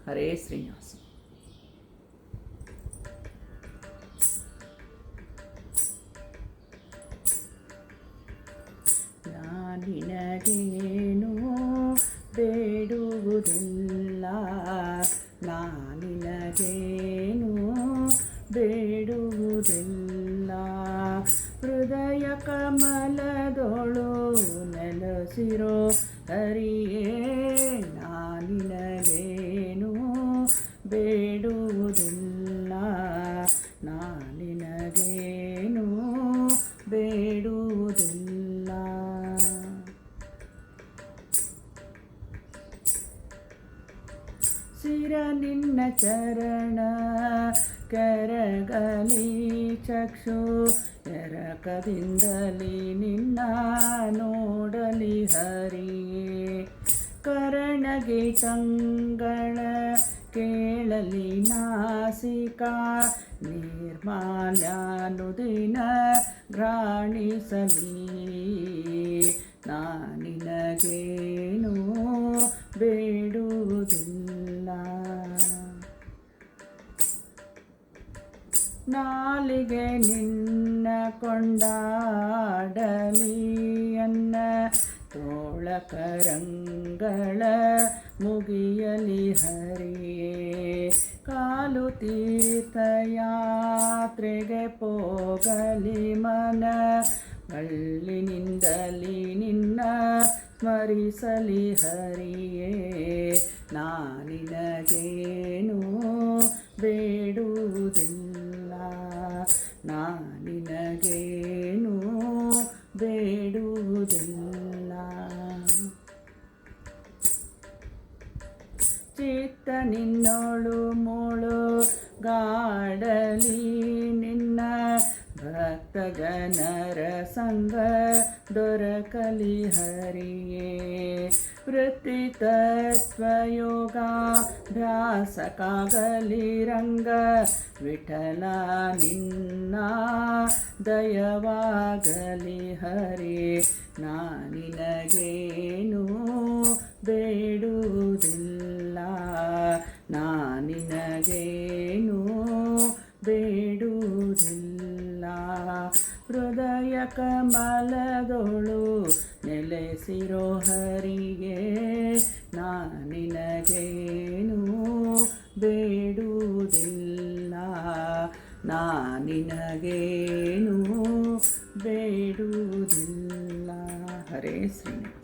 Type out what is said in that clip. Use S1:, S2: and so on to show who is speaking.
S1: ಹರೇ ಶ್ರೀನಿವಾಸ. ನಾನಿನಗೇನು ಬೇಡುವುದಿಲ್ಲ, ನಾನಿನಗೇನು ಬೇಡುವುದಿಲ್ಲ. ಹೃದಯ ಕಮಲದೊಳು ನೆಲೆಸಿರೋ ಹರಿಯೇ, ನಾನಿನಗೇನು ಬೇಡುವುದಿಲ್ಲ, ನಾನಿನಗೇನು ಬೇಡುವುದಿಲ್ಲ. ಸಿರ ನಿನ್ನ ಚರಣ ಕೆರಗಲಿ, ಚಕ್ಷು ಎರಕದಿಂದಲಿ ನಿನ್ನ ನೋಡಲಿ ಹರಿಯೇ. ಕರಣಗೀತಂಗಳ ಕೇಳಲಿ ನಾಸಿಕ, ನಿರ್ಮಾಲ್ಯಾನುದಿನ ಘ್ರಾಣಿಸಲಿ. ನಾನಿನಗೇನು ಬೇಡುವುದಿಲ್ಲ. ನಾಲಿಗೆ ನಿನ್ನ ಕೊಂಡಾಡಲಿ, ಅನ್ನ ತೋಳಕರಂಗಳ ಮುಗಿಯಲಿ ಹರಿಯೇ. ಕಾಲು ತೀರ್ಥಯಾತ್ರೆಗೆ ಹೋಗಲಿ ಮನ, ಕಳ್ಳಿನಿಂದಲಿ ನಿನ್ನ ಸ್ಮರಿಸಲಿ ಹರಿಯೇ. ನಾನಿನಗೇನು ಬೇಡುವುದಿಲ್ಲ, ನಾನಿನಗೇನು ಬೇಡುವುದಿಲ್ಲ. ಚಿತ್ತ ನಿನ್ನೋಳು ಮುಳು ಗಾಡಲಿ, ನಿನ್ನ ಭಕ್ತ ಜನರ ಸಂಗ ದೊರಕಲಿ ಹರಿಯೇ. ವೃತ್ತಿ ತತ್ವಯೋಗಾಭ್ಯಾಸಕ್ಕಾಗಲಿ ರಂಗ, ವಿಠಲ ನಿನ್ನ ದಯವಾಗಲಿ ಹರಿ. ನಾನಿನಗೇನು ಬೇಡುವುದಿಲ್ಲ, ನಾನಿನಗೇನು ಬೇಡುವುದಿಲ್ಲ. ಹೃದಯ ಕಮಲದೊಳು ನೆಲೆಸಿರೋ ಹರಿಯೇ, ನಾನಿನಗೇನು ಬೇಡುವುದಿಲ್ಲ, ನಾನಿನಗೇನು ಬೇಡುವುದಿಲ್ಲ. ಹರೇ ಶ್ರೀನಿವಾಸ.